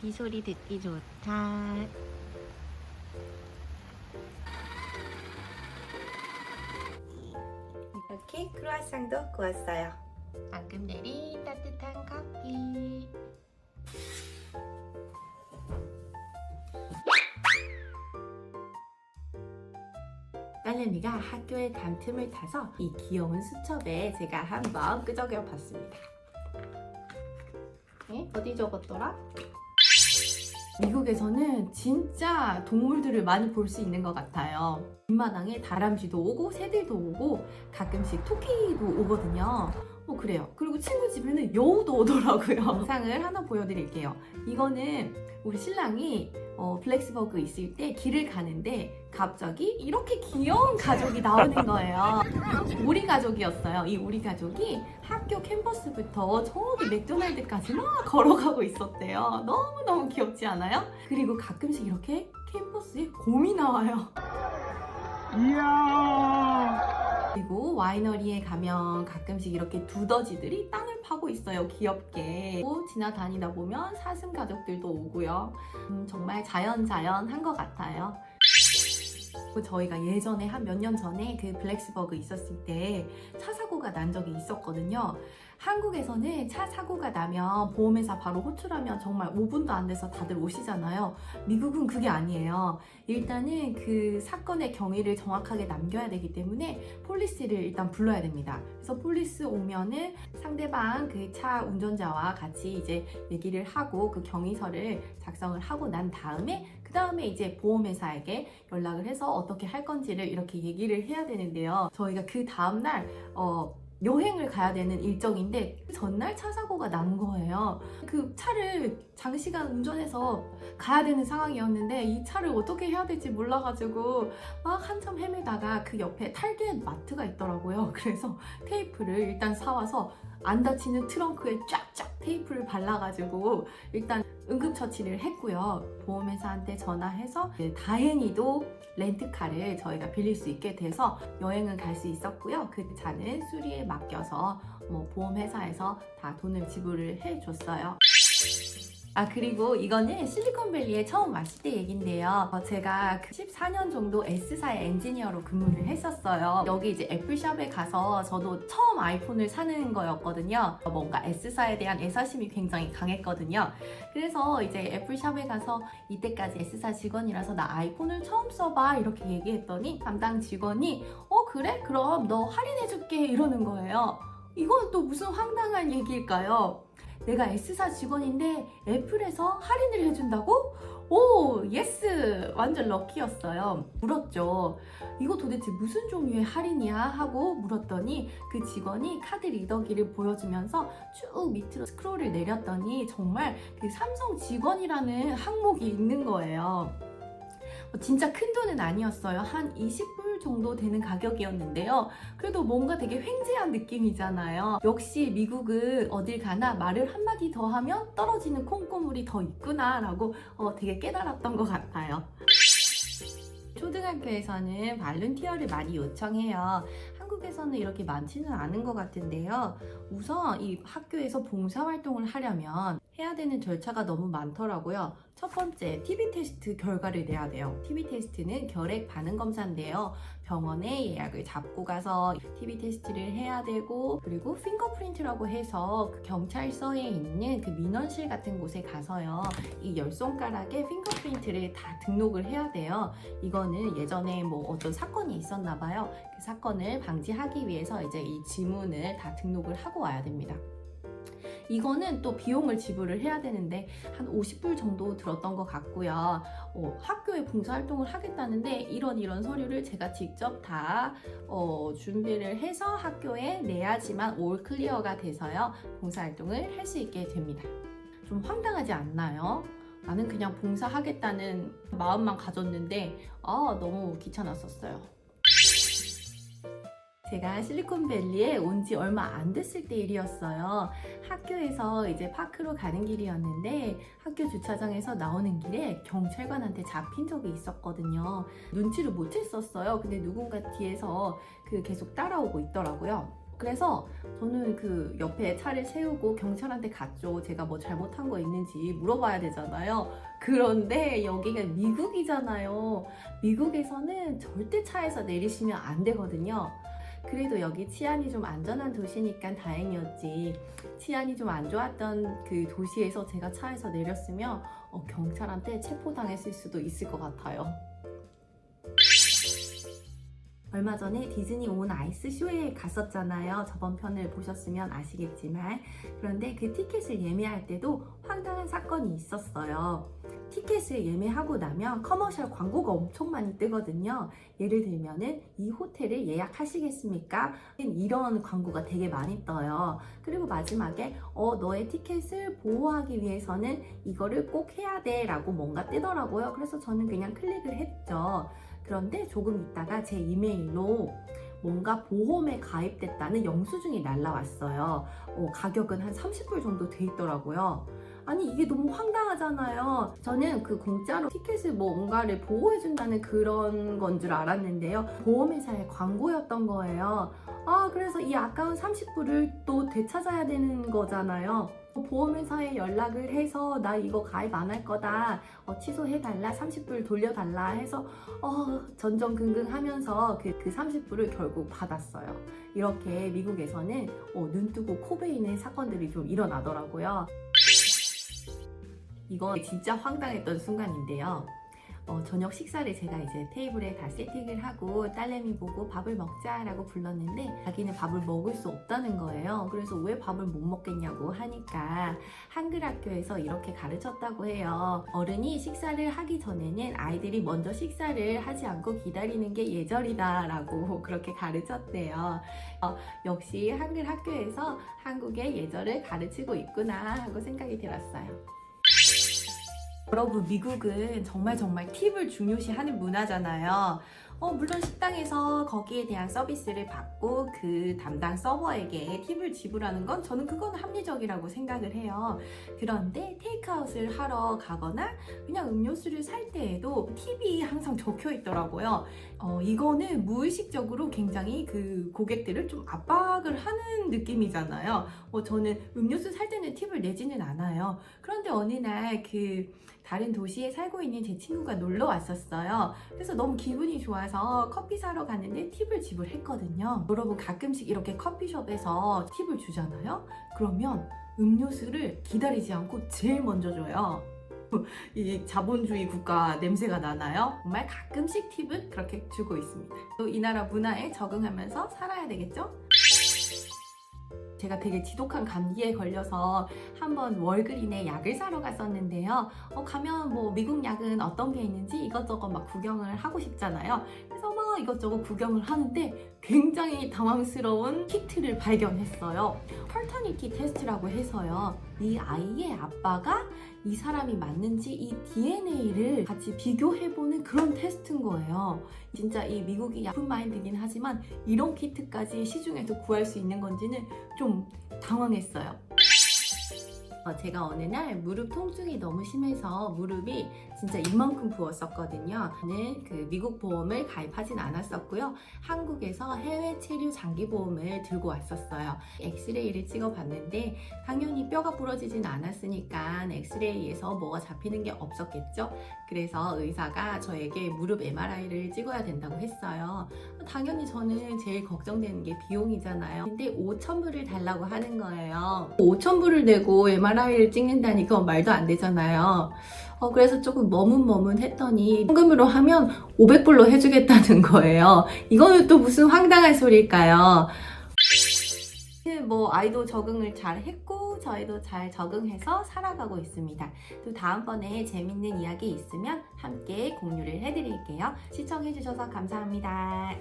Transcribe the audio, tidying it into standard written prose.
비 소리 듣기 좋다. 이렇게 크루아상도 구웠어요. 방금 내린 따뜻한 커피. 딸내미가 학교에 간 틈을 타서 이 귀여운 수첩에 제가 한번 끄적여 봤습니다. 어디 적었더라? 미국에서는 진짜 동물들을 많이 볼 수 있는 것 같아요. 뒷마당에 다람쥐도 오고 새들도 오고 가끔씩 토끼도 오거든요. 그래요. 그리고 친구 집에는 여우도 오더라고요. 영상을 하나 보여드릴게요. 이거는 우리 신랑이 블랙스버그 있을 때 길을 가는데 갑자기 이렇게 귀여운 가족이 나오는 거예요. 우리 가족이었어요. 이 우리 가족이 학교 캠퍼스부터 저기 맥도날드까지 막 걸어가고 있었대요. 너무너무 귀엽지 않아요? 그리고 가끔씩 이렇게 캠퍼스에 곰이 나와요. 이야. 그리고 와이너리에 가면 가끔씩 이렇게 두더지들이 땅을 파고 있어요. 귀엽게. 또 지나다니다 보면 사슴 가족들도 오고요. 정말 자연한 것 같아요. 저희가 예전에 한 몇 년 전에 그 블랙스버그 있었을 때 차 사고가 난 적이 있었거든요. 한국에서는 차 사고가 나면 보험회사 바로 호출하면 정말 5분도 안 돼서 다들 오시잖아요. 미국은 그게 아니에요. 일단은 그 사건의 경위를 정확하게 남겨야 되기 때문에 폴리스를 일단 불러야 됩니다. 그래서 폴리스 오면은 상대방 그 차 운전자와 같이 이제 얘기를 하고 그 경위서를 작성을 하고 난 다음에 그 다음에 이제 보험회사에게 연락을 해서 어떻게 할 건지를 이렇게 얘기를 해야 되는데요. 저희가 그 다음날 여행을 가야 되는 일정인데 그 전날 차 사고가 난 거예요. 그 차를 장시간 운전해서 가야 되는 상황이었는데 이 차를 어떻게 해야 될지 몰라가지고 막 한참 헤매다가 그 옆에 탈게 마트가 있더라고요. 그래서 테이프를 일단 사와서 안 다치는 트렁크에 쫙쫙 테이프를 발라가지고 일단 응급처치를 했고요. 보험회사한테 전화해서 다행히도 렌트카를 저희가 빌릴 수 있게 돼서 여행을 갈 수 있었고요. 그 차는 수리에 맡겨서 보험회사에서 다 돈을 지불을 해줬어요. 그리고 이거는 실리콘밸리에 처음 왔을 때 얘긴데요. 제가 14년 정도 S사의 엔지니어로 근무를 했었어요. 여기 이제 애플샵에 가서 저도 처음 아이폰을 사는 거였거든요. 뭔가 S사에 대한 애사심이 굉장히 강했거든요. 그래서 이제 애플샵에 가서 이때까지 S사 직원이라서 나 아이폰을 처음 써봐 이렇게 얘기했더니 담당 직원이 그래? 그럼 너 할인해줄게 이러는 거예요. 이건 또 무슨 황당한 얘기일까요? 내가 S사 직원인데 애플에서 할인을 해준다고? 오, 예스! 완전 럭키였어요. 물었죠. 이거 도대체 무슨 종류의 할인이야? 하고 물었더니 그 직원이 카드 리더기를 보여주면서 쭉 밑으로 스크롤을 내렸더니 정말 그 삼성 직원이라는 항목이 있는 거예요. 진짜 큰 돈은 아니었어요. 한 20불 정도 되는 가격이었는데요. 그래도 뭔가 되게 횡재한 느낌이잖아요. 역시 미국은 어딜 가나 말을 한마디 더 하면 떨어지는 콩고물이 더 있구나 라고 되게 깨달았던 것 같아요. 초등학교에서는 발룬티어를 많이 요청해요. 한국에서는 이렇게 많지는 않은 것 같은데요. 우선 이 학교에서 봉사활동을 하려면 해야 되는 절차가 너무 많더라고요. 첫 번째, TB 테스트 결과를 내야 돼요. TB 테스트는 결핵 반응 검사인데요. 병원에 예약을 잡고 가서 TB 테스트를 해야 되고, 그리고 핑거프린트라고 해서 그 경찰서에 있는 그 민원실 같은 곳에 가서요. 이 10손가락에 핑거프린트를 다 등록을 해야 돼요. 이거는 예전에 어떤 사건이 있었나 봐요. 그 사건을 방지하기 위해서 이제 이 지문을 다 등록을 하고 와야 됩니다. 이거는 또 비용을 지불을 해야 되는데 한 50불 정도 들었던 것 같고요. 학교에 봉사활동을 하겠다는데 이런 서류를 제가 직접 다 준비를 해서 학교에 내야지만 올 클리어가 돼서요. 봉사활동을 할 수 있게 됩니다. 좀 황당하지 않나요? 나는 그냥 봉사하겠다는 마음만 가졌는데 너무 귀찮았었어요. 제가 실리콘밸리에 온 지 얼마 안 됐을 때 일이었어요. 학교에서 이제 파크로 가는 길이었는데 학교 주차장에서 나오는 길에 경찰관한테 잡힌 적이 있었거든요. 눈치를 못 챘었어요. 근데 누군가 뒤에서 계속 따라오고 있더라고요. 그래서 저는 그 옆에 차를 세우고 경찰한테 갔죠. 제가 뭐 잘못한 거 있는지 물어봐야 되잖아요. 그런데 여기가 미국이잖아요. 미국에서는 절대 차에서 내리시면 안 되거든요. 그래도 여기 치안이 좀 안전한 도시니까 다행이었지. 치안이 좀 안 좋았던 그 도시에서 제가 차에서 내렸으면 경찰한테 체포당했을 수도 있을 것 같아요. 얼마 전에 디즈니 온 아이스 쇼에 갔었잖아요. 저번 편을 보셨으면 아시겠지만, 그런데 그 티켓을 예매할 때도 황당한 사건이 있었어요. 티켓을 예매하고 나면 커머셜 광고가 엄청 많이 뜨거든요. 예를 들면은 이 호텔을 예약하시겠습니까? 이런 광고가 되게 많이 떠요. 그리고 마지막에 너의 티켓을 보호하기 위해서는 이거를 꼭 해야 돼 라고 뭔가 뜨더라고요. 그래서 저는 그냥 클릭을 했죠. 그런데 조금 있다가 제 이메일로 뭔가 보험에 가입됐다는 영수증이 날라왔어요. 가격은 한 30불 정도 돼 있더라고요. 아니 이게 너무 황당하잖아요. 저는 그 공짜로 티켓을 뭔가를 보호해준다는 그런 건 줄 알았는데요. 보험회사의 광고였던 거예요. 그래서 이 아까운 30불을 또 되찾아야 되는 거잖아요. 보험회사에 연락을 해서 나 이거 가입 안 할 거다, 취소해달라, 30불 돌려달라 해서 전전긍긍 하면서 그 30불을 결국 받았어요. 이렇게 미국에서는 눈 뜨고 코 베이는 사건들이 좀 일어나더라고요. 이거 진짜 황당했던 순간인데요. 저녁 식사를 제가 이제 테이블에 다 세팅을 하고 딸내미 보고 밥을 먹자라고 불렀는데 자기는 밥을 먹을 수 없다는 거예요. 그래서 왜 밥을 못 먹겠냐고 하니까 한글 학교에서 이렇게 가르쳤다고 해요. 어른이 식사를 하기 전에는 아이들이 먼저 식사를 하지 않고 기다리는 게 예절이다 라고 그렇게 가르쳤대요. 역시 한글 학교에서 한국의 예절을 가르치고 있구나 하고 생각이 들었어요. 여러분, 미국은 정말 팁을 중요시하는 문화잖아요. 물론 식당에서 거기에 대한 서비스를 받고 그 담당 서버에게 팁을 지불하는 건 저는 그건 합리적이라고 생각을 해요. 그런데 테이크아웃을 하러 가거나 그냥 음료수를 살 때에도 팁이 항상 적혀 있더라고요. 이거는 무의식적으로 굉장히 그 고객들을 좀 압박을 하는 느낌이잖아요. 저는 음료수 살 때는 팁을 내지는 않아요. 그런데 어느 날 다른 도시에 살고 있는 제 친구가 놀러 왔었어요. 그래서 너무 기분이 좋아서 커피 사러 갔는데 팁을 지불했거든요. 여러분, 가끔씩 이렇게 커피숍에서 팁을 주잖아요. 그러면 음료수를 기다리지 않고 제일 먼저 줘요. 이 자본주의 국가 냄새가 나나요? 정말 가끔씩 팁은 그렇게 주고 있습니다. 또 이 나라 문화에 적응하면서 살아야 되겠죠? 제가 되게 지독한 감기에 걸려서 한번 월그린에 약을 사러 갔었는데요. 가면 뭐 미국 약은 어떤 게 있는지 이것저것 막 구경을 하고 싶잖아요. 그래서 막 이것저것 구경을 하는데 굉장히 당황스러운 키트를 발견했어요. 퍼터니티 테스트라고 해서요. 이 아이의 아빠가 이 사람이 맞는지 이 DNA를 같이 비교해보는 그런 테스트인 거예요. 진짜 이 미국이 약품 마인드긴 하지만 이런 키트까지 시중에서 구할 수 있는 건지는 좀 당황했어요. 제가 어느 날 무릎 통증이 너무 심해서 무릎이 진짜 이만큼 부었었거든요. 저는 그 미국 보험을 가입하진 않았었고요. 한국에서 해외 체류 장기 보험을 들고 왔었어요. 엑스레이를 찍어봤는데 당연히 뼈가 부러지진 않았으니까 엑스레이에서 뭐가 잡히는 게 없었겠죠. 그래서 의사가 저에게 무릎 MRI를 찍어야 된다고 했어요. 당연히 저는 제일 걱정되는 게 비용이잖아요. 근데 5,000불을 달라고 하는 거예요. 5,000불을 내고 MRI를 찍는다니 그건 말도 안 되잖아요. 그래서 조금 머문머문했더니 현금으로 하면 500불로 해주겠다는 거예요. 이거는 또 무슨 황당한 소리일까요? 뭐 아이도 적응을 잘 했고 저희도 잘 적응해서 살아가고 있습니다. 또 다음번에 재밌는 이야기 있으면 함께 공유를 해드릴게요. 시청해주셔서 감사합니다.